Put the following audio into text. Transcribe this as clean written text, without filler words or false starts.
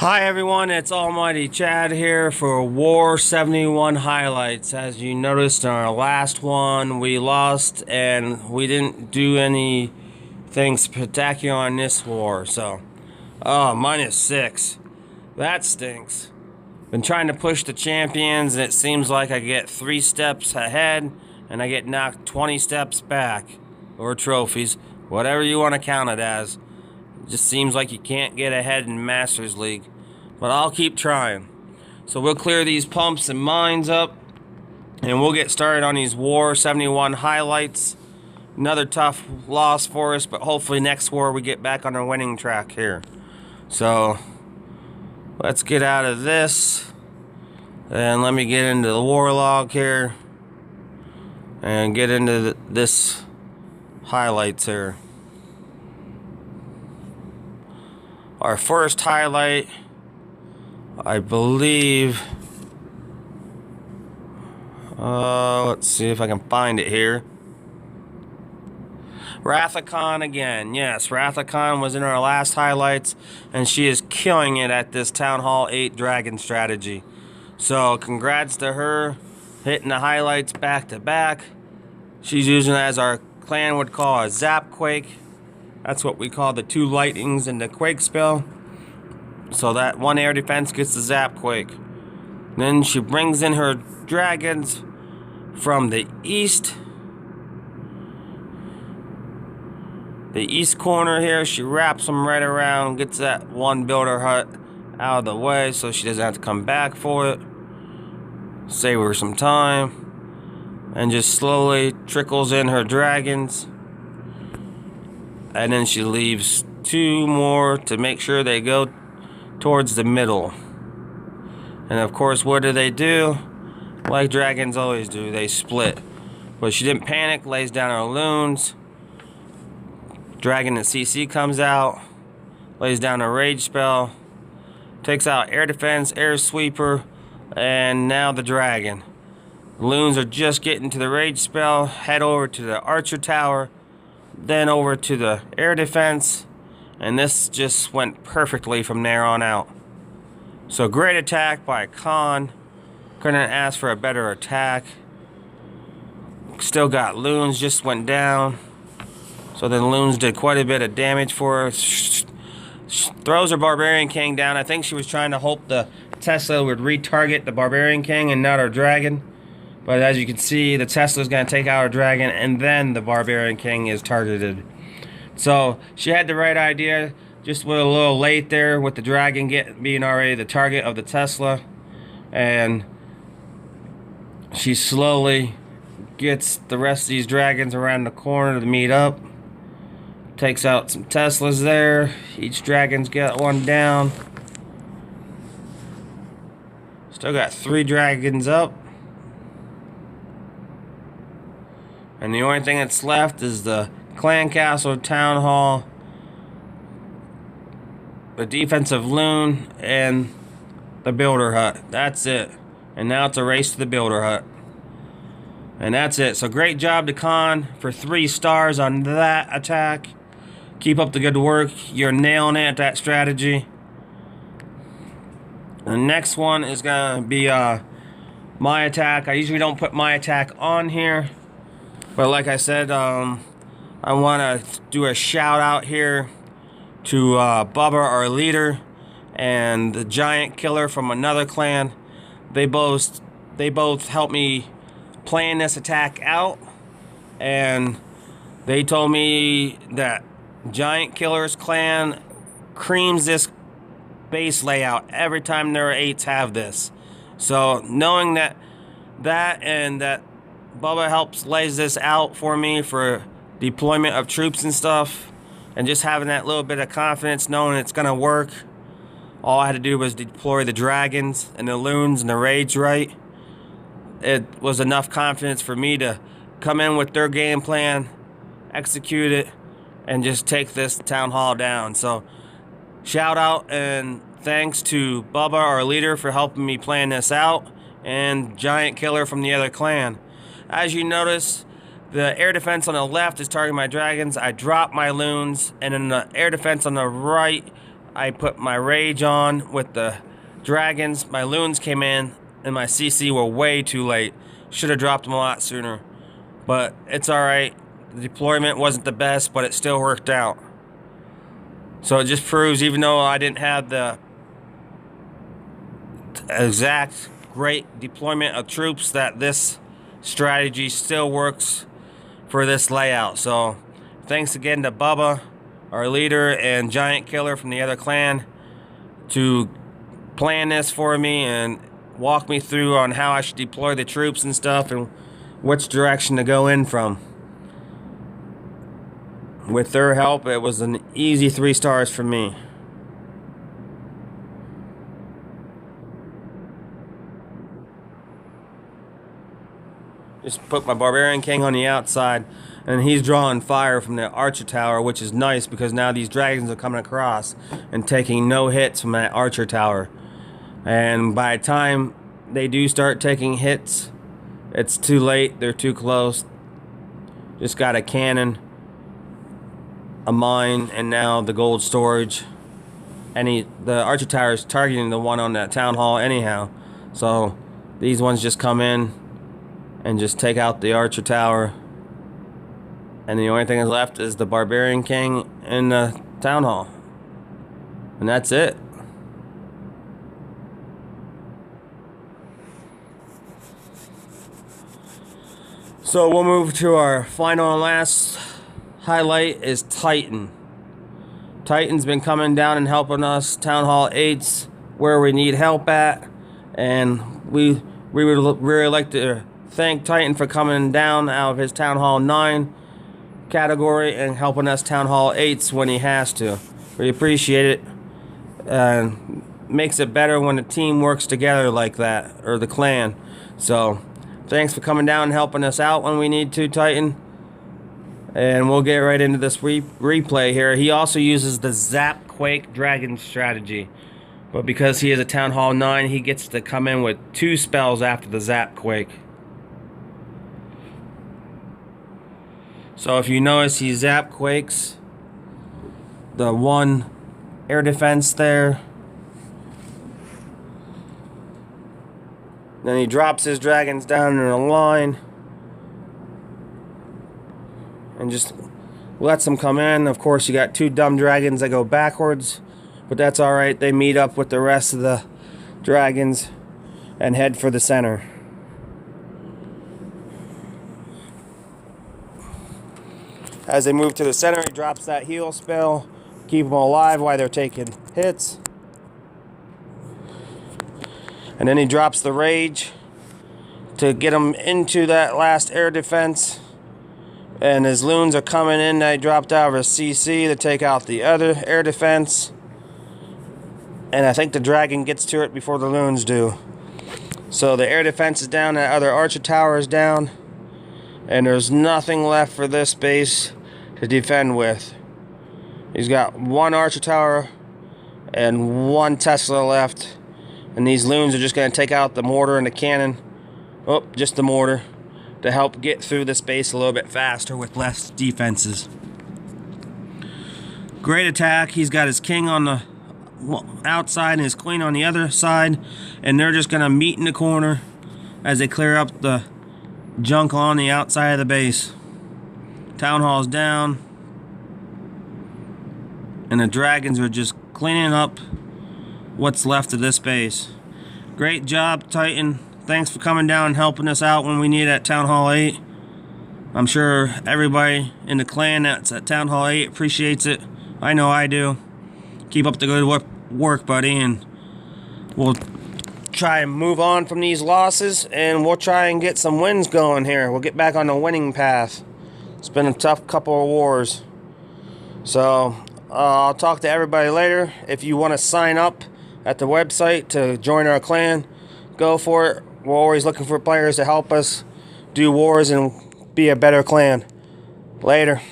Hi everyone, it's Almighty Chad here for War 71 highlights. As you noticed in our last one, we lost and we didn't do anything spectacular in this war. So, -6. That stinks. Been trying to push the champions and it seems like I get 3 steps ahead and I get knocked 20 steps back. Or trophies, whatever you want to count it as. It just seems like you can't get ahead in Masters League. But I'll keep trying. So we'll clear these pumps and mines up. And we'll get started on these War 71 highlights. Another tough loss for us. But hopefully next war we get back on our winning track here. So let's get out of this. And let me get into the war log here. And get into this highlights here. Our first highlight, I believe, let's see if I can find it here. Rathacon again. Yes, Rathacon was in our last highlights, and she is killing it at this Town Hall 8 Dragon strategy. So, congrats to her, hitting the highlights back to back. She's using it as our clan would call a Zap Quake. That's what we call the 2 lightnings in the Quake spell. So that 1 air defense gets the Zap Quake. Then she brings in her dragons from the east. The east corner here, she wraps them right around, gets that 1 builder hut out of the way so she doesn't have to come back for it. Save her some time. And just slowly trickles in her dragons. And then she leaves 2 more to make sure they go towards the middle. And of course, what do? Like dragons always do, they split. But she didn't panic, lays down her loons. Dragon and CC comes out, lays down a rage spell, takes out air defense, air sweeper, and now the dragon. Loons are just getting to the rage spell, head over to the archer tower, then over to the air defense, and this just went perfectly from there on out. So great attack by Khan. Couldn't ask for a better attack. Still got loons, just went down. So then loons did quite a bit of damage for her. Throws her Barbarian King down. I think she was trying to hope the Tesla would retarget the Barbarian King and not our dragon. But as you can see, the Tesla's going to take out our dragon, and then the Barbarian King is targeted. So she had the right idea, just went a little late there with the dragon being already the target of the Tesla. And she slowly gets the rest of these dragons around the corner to meet up. Takes out some Teslas there. Each dragon's got 1 down. Still got 3 dragons up. And the only thing that's left is the Clan Castle, Town Hall, the defensive loon, and the builder hut. That's it. And now it's a race to the builder hut. And that's it. So great job to Khan for 3 stars on that attack. Keep up the good work. You're nailing it at that strategy. The next one is going to be my attack. I usually don't put my attack on here. But like I said, I want to do a shout out here to Bubba, our leader, and the giant killer from another clan. They both helped me plan this attack out, and they told me that Giant Killer's clan creams this base layout every time their 8s have this. So knowing that and that Bubba helps lays this out for me for deployment of troops and stuff, and just having that little bit of confidence knowing it's gonna work. All I had to do was deploy the dragons and the loons and the rage right. It was enough confidence for me to come in with their game plan, execute it, and just take this town hall down. So shout out and thanks to Bubba, our leader, for helping me plan this out, and Giant Killer from the other clan. As you notice, the air defense on the left is targeting my dragons. I drop my loons, and then the air defense on the right I put my rage on with the dragons. My loons came in, and my CC were way too late. Should have dropped them a lot sooner. But it's alright. The deployment wasn't the best, but it still worked out. So it just proves, even though I didn't have the exact great deployment of troops, that this strategy still works for this layout. So thanks again to Bubba, our leader, and Giant Killer from the other clan, to plan this for me and walk me through on how I should deploy the troops and stuff, and which direction to go in from. With their help, it was an easy 3 stars for me. Just put my Barbarian King on the outside, and he's drawing fire from the Archer Tower, which is nice because now these dragons are coming across and taking no hits from that Archer Tower. And by the time they do start taking hits, it's too late. They're too close. Just got a cannon, a mine, and now the gold storage. And the Archer Tower is targeting the one on that town hall anyhow. So these ones just come in and just take out the Archer Tower. And the only thing that's left is the Barbarian King and the town hall. And that's it. So we'll move to our final and last highlight is Titan. Titan's been coming down and helping us Town Hall 8s where we need help at, and we would really like to thank Titan for coming down out of his Town Hall 9 category and helping us Town Hall 8s when he has to. We appreciate it, and makes it better when the team works together like that, or the clan. So thanks for coming down and helping us out when we need to, Titan. And we'll get right into this replay here. He also uses the Zap Quake Dragon strategy. But because he is a Town Hall 9, he gets to come in with 2 spells after the Zap Quake. So if you notice, he Zap Quakes the 1 air defense there. Then he drops his dragons down in a line and just lets them come in. Of course, you got 2 dumb dragons that go backwards, but that's alright. They meet up with the rest of the dragons and head for the center. As they move to the center, he drops that heal spell, keep them alive while they're taking hits. And then he drops the rage to get him into that last air defense. And his loons are coming in. They dropped out of his CC to take out the other air defense. And I think the dragon gets to it before the loons do. So the air defense is down, that other Archer Tower is down. And there's nothing left for this base to defend with. He's got 1 Archer Tower and 1 Tesla left. And these loons are just going to take out the mortar and the cannon. Oh, just the mortar. To help get through this base a little bit faster with less defenses. Great attack. He's got his king on the outside and his queen on the other side. And they're just going to meet in the corner as they clear up the junk on the outside of the base. Town Hall's down. And the dragons are just cleaning up what's left of this base. Great job, Titan. Thanks for coming down and helping us out when we need it at Town Hall 8. I'm sure everybody in the clan that's at Town Hall 8 appreciates it. I know I do. Keep up the good work, buddy, and we'll try and move on from these losses, and we'll try and get some wins going here. We'll get back on the winning path. It's been a tough couple of wars. So I'll talk to everybody later. If you want to sign up at the website to join our clan, go for it. We're always looking for players to help us do wars and be a better clan. Later.